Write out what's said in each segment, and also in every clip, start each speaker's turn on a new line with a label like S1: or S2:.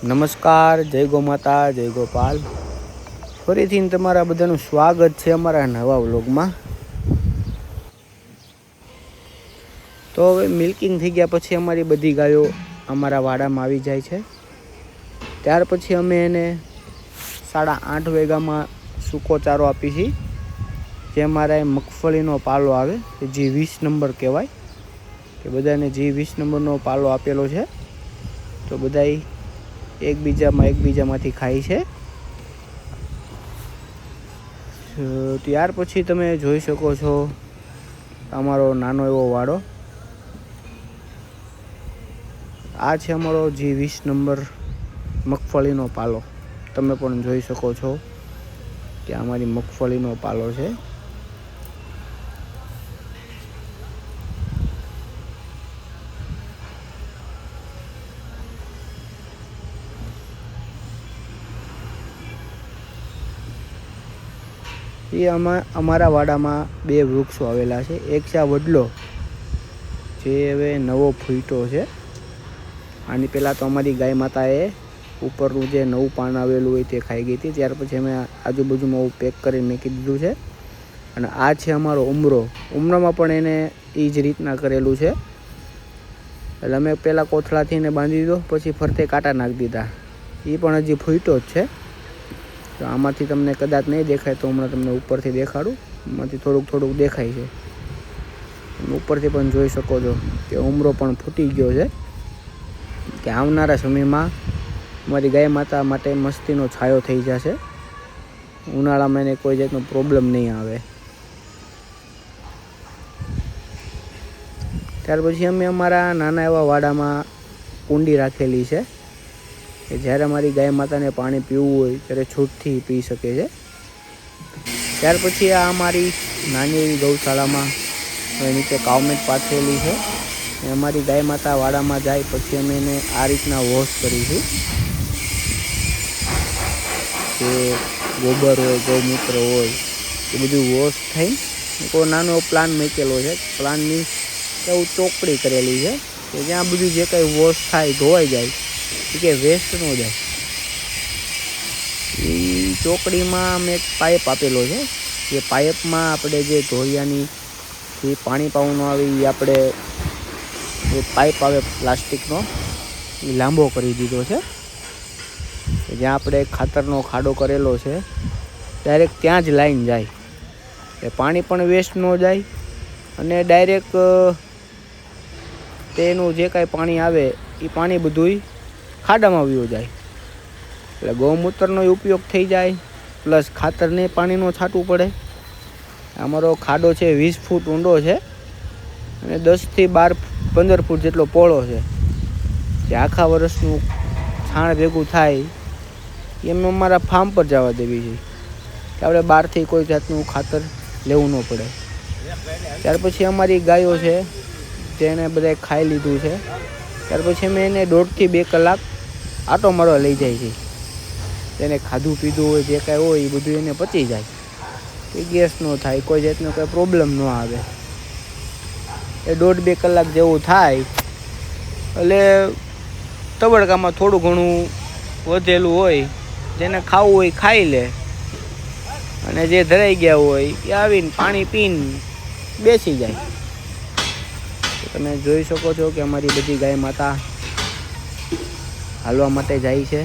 S1: નમસ્કાર, જય ગો માતા, જય ગોપાલ. ફરીથી તમારા બધાનું સ્વાગત છે અમારા નવા વ્લોગમાં. તો હવે મિલ્કિંગ થઈ ગયા પછી અમારી બધી ગાયો અમારા વાડામાં આવી જાય છે. ત્યાર પછી અમે એને 8:30 વાગ્યામાં સૂકો ચારો આપી છીએ, જે અમારા મગફળીનો પાલો આવે કે જે 20 નંબર કહેવાય, કે બધાને જે 20 નંબરનો પાલો આપેલો છે. તો બધાય એકબીજામાંથી ખાય છે. ત્યાર પછી તમે જોઈ શકો છો અમારો નાનો એવો વાડો. આ છે અમારો જે 20 નંબર મગફળીનો પાલો. તમે પણ જોઈ શકો છો કે અમારી મગફળીનો પાલો છે. એ અમારા વાડામાં 2 વૃક્ષો આવેલા છે. એક છે આ વડલો, જે હવે નવો ફૂટ્યો છે. આની પહેલાં તો અમારી ગાય માતાએ ઉપરનું જે નવું પાન આવેલું હોય તે ખાઈ ગઈ હતી. ત્યાર પછી અમે આજુબાજુમાં પેક કરીને મૂકી દીધું છે. અને આ છે અમારો ઉમરો. ઉમરામાં પણ એને એ જ રીતના કરેલું છે. એટલે અમે પહેલાં કોથળાથી એને બાંધી દીધો, પછી ફરતે કાંટા નાખી દીધા. એ પણ હજી ફૂટ્યો જ છે. તો આમાંથી તમને કદાચ નહીં દેખાય, તો હમણાં તમને ઉપરથી દેખાડું. આમાંથી થોડુંક દેખાય છે. ઉપરથી પણ જોઈ શકો છો કે ઉમરો પણ ફૂટી ગયો છે. કે આવનારા સમયમાં અમારી ગાય માતા માટે મસ્તીનો છાંયો થઈ જશે. ઉનાળામાં એને કોઈ જાતનો પ્રોબ્લેમ નહીં આવે. ત્યાર પછી અમે અમારા નાના એવા વાડામાં કુંડી રાખેલી છે, કે જ્યારે અમારી ગાય માતાને પાણી પીવું હોય ત્યારે છૂટથી પી શકે છે. ત્યાર પછી આ અમારી નાની એવી ગૌશાળામાં નીચે કાઉમેટ પાથરેલી છે. અમારી ગાય માતા વાડામાં જાય પછી અમે એને આ રીતના વોશ કરીશું. કે ગોબર હોય, ગૌમૂત્ર હોય, એ બધું વોશ થઈ કોઈ નાનો પ્લાન મૂકેલો છે. પ્લાનની એવું ચોકડી કરેલી છે કે જ્યાં બધું જે કંઈ વોશ થાય, ધોવાઈ જાય, કે વેસ્ટ ન જાય. એ ચોકડીમાં અમે એક પાઇપ આપેલો છે. એ પાઇપમાં આપણે જે ધોળિયાની પાણી પાવાનું આવે, એ આપણે એ પાઇપ આવે પ્લાસ્ટિકનો, એ લાંબો કરી દીધો છે. જ્યાં આપણે ખાતરનો ખાડો કરેલો છે, ડાયરેક્ટ ત્યાં જ લાઈન જાય. એ પાણી પણ વેસ્ટ ન જાય, અને ડાયરેક્ટ તેનું જે કાંઈ પાણી આવે એ પાણી બધુંય ખાડામાં વયું જાય. એટલે ગૌમૂત્રનો ઉપયોગ થઈ જાય, પ્લસ ખાતરને પાણીનો છાંટવું પડે. અમારો ખાડો છે 20 ફૂટ ઊંડો છે, અને 10 થી 15 ફૂટ જેટલો પહોળો છે. જે આખા વર્ષનું છાણ ભેગું થાય એમ અમારા ફાર્મ પર જવા દેવી છે, કે આપણે બહારથી કોઈ જાતનું ખાતર લેવું ન પડે. ત્યાર પછી અમારી ગાયો છે, જેને બધાએ ખાઈ લીધું છે. ત્યાર પછી અમે એને 1.5 થી 2 કલાક આટો મારવા લઈ જાય છે. તેને ખાધું પીધું હોય, જે કાંઈ હોય એ બધું એને પચી જાય, કે ગેસ ન થાય, કોઈ જાતનો કંઈ પ્રોબ્લેમ ન આવે. એ 1.5-2 કલાક જેવું થાય એટલે તબડકામાં થોડું ઘણું વધેલું હોય, જેને ખાવું હોય ખાઈ લે, અને જે ધરાઈ ગયા હોય એ આવીને પાણી પીને બેસી જાય. તો તમે જોઈ શકો છો કે અમારી બધી ગાય માતા હાલવા માટે જાય છે.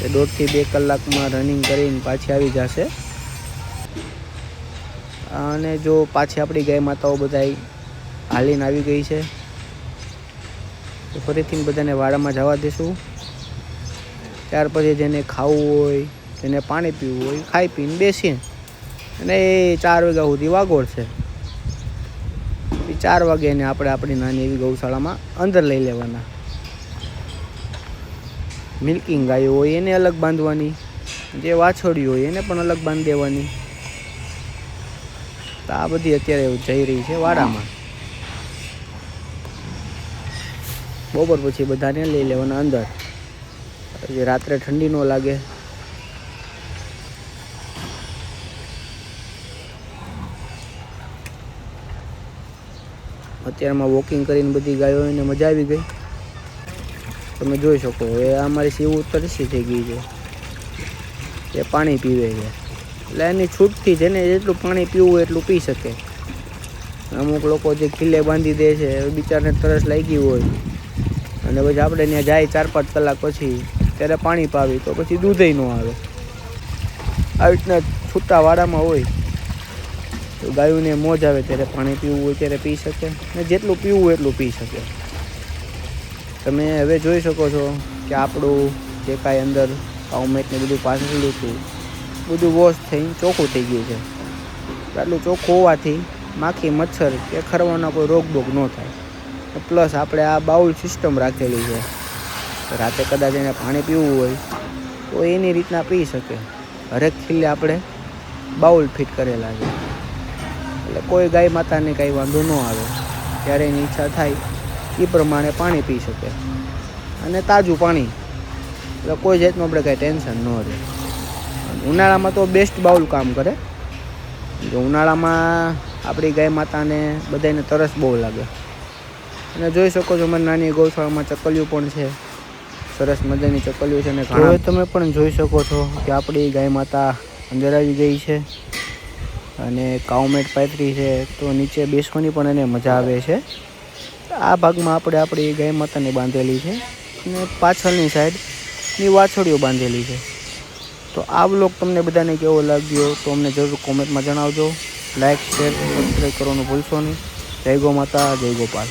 S1: એ 1.5 થી 2 કલાકમાં રનિંગ કરીને પાછી આવી જશે. અને જો પાછી આપણી ગાય માતાઓ બધા હાલીને આવી ગઈ છે, તો ફરીથી બધાને વાડામાં જવા દઈશું. ત્યાર પછી જેને ખાવું હોય, જેને પાણી પીવું હોય, ખાઈ પીને બેસીને અને એ 4 વાગ્યા સુધી વાગોળ છે. એ 4 વાગે એને આપણે આપણી નાની એવી ગૌશાળામાં અંદર લઈ લેવાના. મિલ્કિંગ ગાયો હોય એને અલગ બાંધવાની, જે વાછોડી હોય એને પણ અલગ બાંધી દેવાની. તો આ બધી અત્યારે જઈ રહી છે વાડામાં. બપોર પછી બધાને લઈ લેવાના અંદર, પછી રાત્રે ઠંડી ન લાગે. અત્યારમાં વોકિંગ કરીને બધી ગાયોને મજા આવી ગઈ. તમે જોઈ શકો. હવે અમારી સીવું તરસી થઈ ગઈ છે, એ પાણી પીવે છે. એટલે એની છૂટથી જેને જેટલું પાણી પીવું એટલું પી શકે. અમુક લોકો જે ખીલે બાંધી દે છે, બિચારાને તરસ લાગી હોય અને પછી આપણે ત્યાં જાય 4-5 કલાક પછી ત્યારે પાણી પાવી તો પછી દૂધય ન આવે. આવી રીતના છૂટા વાડામાં હોય તો ગાયોને મોજ આવે ત્યારે પાણી પીવું હોય ત્યારે પી શકે, ને જેટલું પીવું હોય એટલું પી શકે. તમે હવે જોઈ શકો છો કે આપણું જે કાંઈ અંદર કાઉમેટને બધું પાથરેલું હતું બધું વોશ થઈને ચોખ્ખું થઈ ગયું છે. આટલું ચોખ્ખું હોવાથી માખી મચ્છર કે ખરવાના કોઈ રોગ બોગ ન થાય. પ્લસ આપણે આ બાઉલ સિસ્ટમ રાખેલી છે, રાતે કદાચ એને પાણી પીવું હોય તો એની રીતના પી શકે. હરેક ખીલે આપણે બાઉલ ફિટ કરેલા છે, એટલે કોઈ ગાય માતાને કાંઈ વાંધો ન આવે. જ્યારે એની ઈચ્છા થાય એ પ્રમાણે પાણી પી શકે, અને તાજું પાણી, એટલે કોઈ જાતનું આપણે કાંઈ ટેન્શન ન રહે. ઉનાળામાં તો બેસ્ટ બાઉલ કામ કરે. ઉનાળામાં આપણી ગાય માતાને બધાને તરસ બહુ લાગે. અને જોઈ શકો છો મારી નાની ગૌશાળામાં ચકલીઓ પણ છે, સરસ મજાની ચકલીઓ છે. અને હવે તમે પણ જોઈ શકો છો કે આપણી ગાય માતા અંદર આવી ગઈ છે અને કાઉમેટ પાથરી છે, તો નીચે બેસવાની પણ એને મજા આવે છે. આ ભાગમાં આપણે આપણી ગાય માતાને બાંધેલી છે અને પાછળની સાઈડની વાછડીઓ બાંધેલી છે. તો આ વ્લોગ તમને બધાને કેવો લાગ્યો તો અમને જરૂર કોમેન્ટમાં જણાવજો. લાઇક, શેર, સબસ્ક્રાઈબ કરવાનું ભૂલશો નહીં. જય ગૌ માતા, જય ગોપાલ.